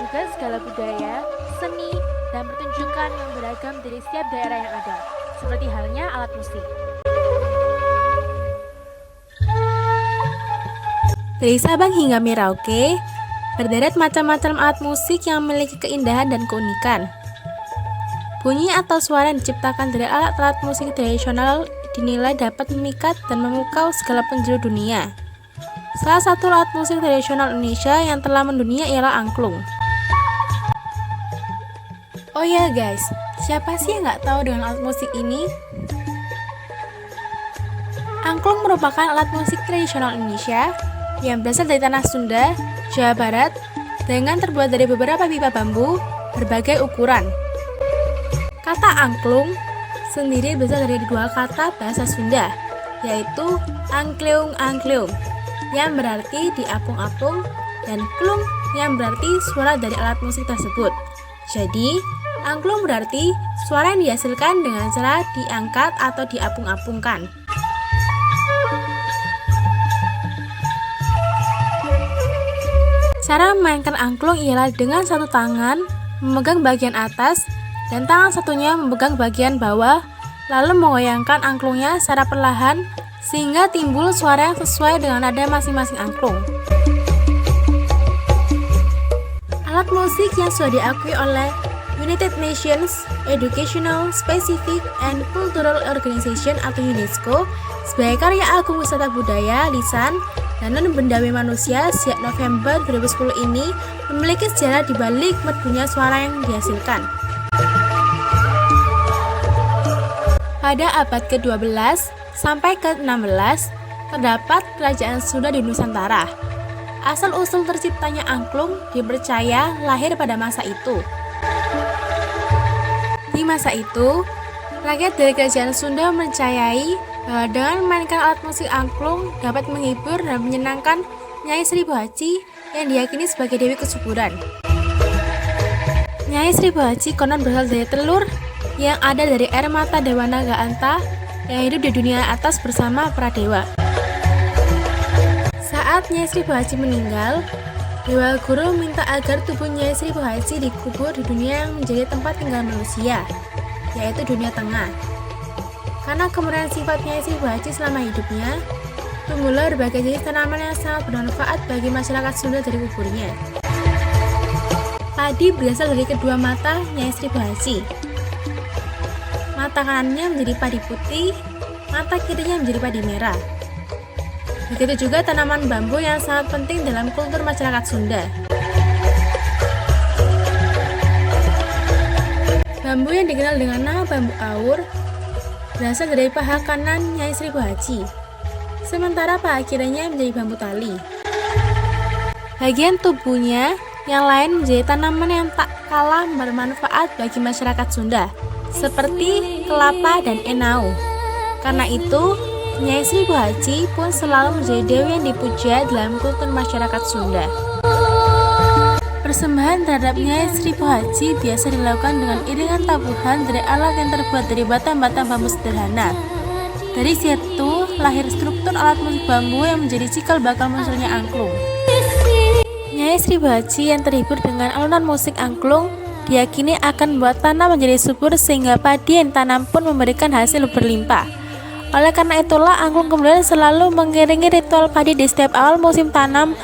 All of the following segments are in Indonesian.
juga segala budaya, seni, dan pertunjukan yang beragam dari setiap daerah yang ada, seperti halnya alat musik. Dari Sabang hingga Merauke, berderet macam-macam alat musik yang memiliki keindahan dan keunikan. Bunyi atau suara yang diciptakan dari alat-alat musik tradisional dinilai dapat memikat dan memukau segala penjuru dunia. Salah satu alat musik tradisional Indonesia yang telah mendunia ialah angklung. Oh ya guys, siapa sih yang nggak tahu dengan alat musik ini? Angklung merupakan alat musik tradisional Indonesia yang berasal dari tanah Sunda, Jawa Barat, dengan terbuat dari beberapa pipa bambu berbagai ukuran. Kata angklung sendiri berasal dari dua kata bahasa Sunda, yaitu angkleung-angkleung, yang berarti diapung-apung, dan klung yang berarti suara dari alat musik tersebut. Jadi, angklung berarti suara yang dihasilkan dengan cara diangkat atau diapung-apungkan. Cara memainkan angklung ialah dengan satu tangan memegang bagian atas dan tangan satunya memegang bagian bawah, lalu mengoyangkan angklungnya secara perlahan sehingga timbul suara yang sesuai dengan nada masing-masing angklung. Alat musik yang sudah diakui oleh United Nations Educational, Scientific, and Cultural Organization atau UNESCO sebagai karya agung wisata budaya, lisan, dan non-bendawi manusia sejak November 2010 ini memiliki sejarah di balik merdunya suara yang dihasilkan. Pada abad ke-12 sampai ke-16 terdapat kerajaan Sunda di Nusantara. Asal-usul terciptanya angklung dipercaya lahir pada masa itu. Di masa itu, rakyat dari kerajaan Sunda mempercayai bahwa dengan memainkan alat musik angklung dapat menghibur dan menyenangkan Nyai Seribu Haji yang diyakini sebagai Dewi Kesuburan. Nyai Seribu Haji konon berasal dari telur yang ada dari air mata Dewa Naga Anta yang hidup di dunia atas bersama para dewa. Saat Nyai Seribu Haji meninggal, Dewa Guru minta agar tubuh Nyai Seribu Haji dikubur di dunia yang menjadi tempat tinggal manusia, yaitu dunia tengah. Karena kemudian sifat Nyai Seribu Haji selama hidupnya, tumbuhlah berbagai jenis tanaman yang sangat bermanfaat bagi masyarakat Sunda dari kuburnya. Padi berasal dari kedua mata Nyai Seribu Haji. Mata kanannya menjadi padi putih, mata kirinya menjadi padi merah. Begitu juga tanaman bambu yang sangat penting dalam kultur masyarakat Sunda. Bambu yang dikenal dengan nama bambu aur berasal dari paha kanan Nyai Seribu Haji, sementara paha kirinya menjadi bambu tali. Bagian tubuhnya yang lain menjadi tanaman yang tak kalah bermanfaat bagi masyarakat Sunda, seperti kelapa dan enau. Karena itu, Nyai Seribu Haji pun selalu menjadi dewi yang dipuja dalam kultur masyarakat Sunda. Persembahan terhadap Nyai Seribu Haji biasa dilakukan dengan iringan tabuhan dari alat yang terbuat dari batang-batang bambu sederhana. Dari situ lahir struktur alat musik bambu yang menjadi cikal bakal munculnya angklung. Nyai Seribu Haji yang terhibur dengan alunan musik angklung diyakini akan membuat tanah menjadi subur sehingga padi yang ditanam pun memberikan hasil berlimpah. Oleh karena itulah angklung kemudian selalu mengiringi ritual padi di setiap awal musim tanam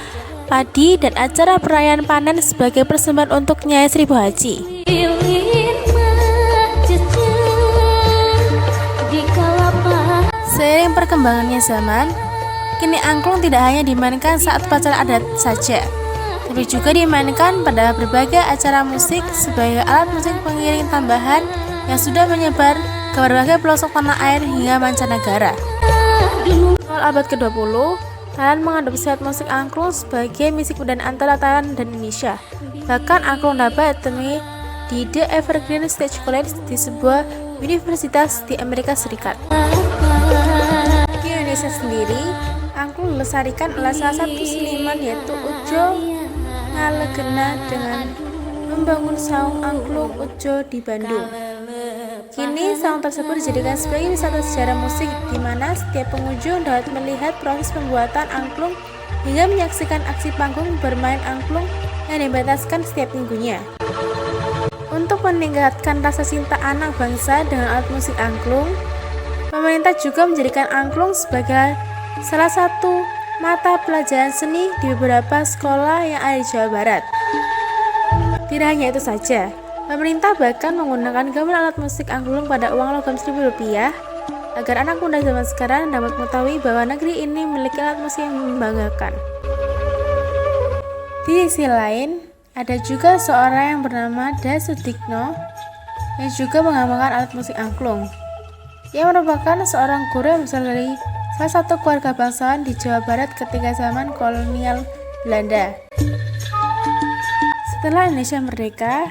padi dan acara perayaan panen sebagai persembahan untuk Nyai Seribu Haji. Seiring perkembangannya zaman, kini angklung tidak hanya dimainkan saat upacara adat saja, tapi juga dimainkan pada berbagai acara musik sebagai alat musik pengiring tambahan yang sudah menyebar ke berbagai pelosok tanah air hingga mancanegara. Awal abad ke-20, Thailand mengadopsi alat musik angklung sebagai misi kebudayaan antara Thailand dan Indonesia. Bahkan angklung dapat ditemui di The Evergreen Stage College di sebuah universitas di Amerika Serikat. Di Indonesia sendiri, angklung dilestarikan oleh salah satu seniman yaitu Ujo Ngalegena dengan membangun saung angklung Ujo di Bandung. Kini saung tersebut dijadikan sebagai wisata sejarah musik di mana setiap pengunjung dapat melihat proses pembuatan angklung hingga menyaksikan aksi panggung bermain angklung yang dipentaskan setiap minggunya. Untuk meningkatkan rasa cinta anak bangsa dengan alat musik angklung, pemerintah juga menjadikan angklung sebagai salah satu mata pelajaran seni di beberapa sekolah yang ada di Jawa Barat. Tidak hanya itu saja, pemerintah bahkan menggunakan gamelan alat musik angklung pada uang logam Rp1.000 agar anak muda zaman sekarang dapat mengetahui bahwa negeri ini memiliki alat musik yang membanggakan. Di sisi lain, ada juga seorang yang bernama Das Sudikno yang juga mengembangkan alat musik angklung. Ia merupakan seorang guru yang berasal dari salah satu keluarga bangsawan di Jawa Barat ketika zaman kolonial Belanda. Setelah Indonesia merdeka,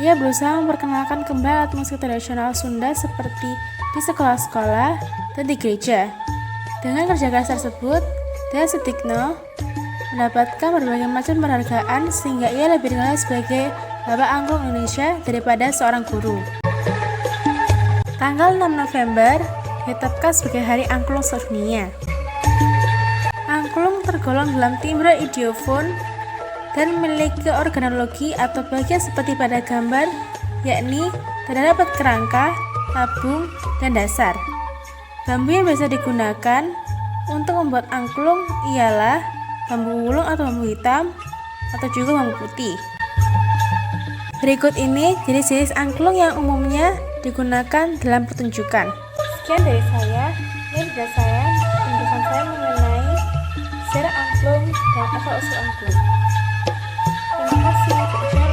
ia berusaha memperkenalkan kembali alat musik tradisional Sunda seperti di sekolah-sekolah dan di gereja. Dengan kerja keras tersebut, Das Sudikno mendapatkan berbagai macam penghargaan sehingga ia lebih dikenal sebagai Bapak Angklung Indonesia daripada seorang guru. Tanggal 6 November ditetapkan sebagai Hari Angklung Sedunia. Angklung tergolong dalam timbre idiofon dan memiliki organologi atau bagian seperti pada gambar, yakni terdapat kerangka, tabung, dan dasar. Bambu yang biasa digunakan untuk membuat angklung ialah bambu wulung atau bambu hitam atau juga bambu putih. Berikut ini jenis-jenis angklung yang umumnya digunakan dalam pertunjukan. Sekian dari saya, ini sudah penjelasan saya mengenai sejarah angklung dan asal-usul angklung. Terima kasih.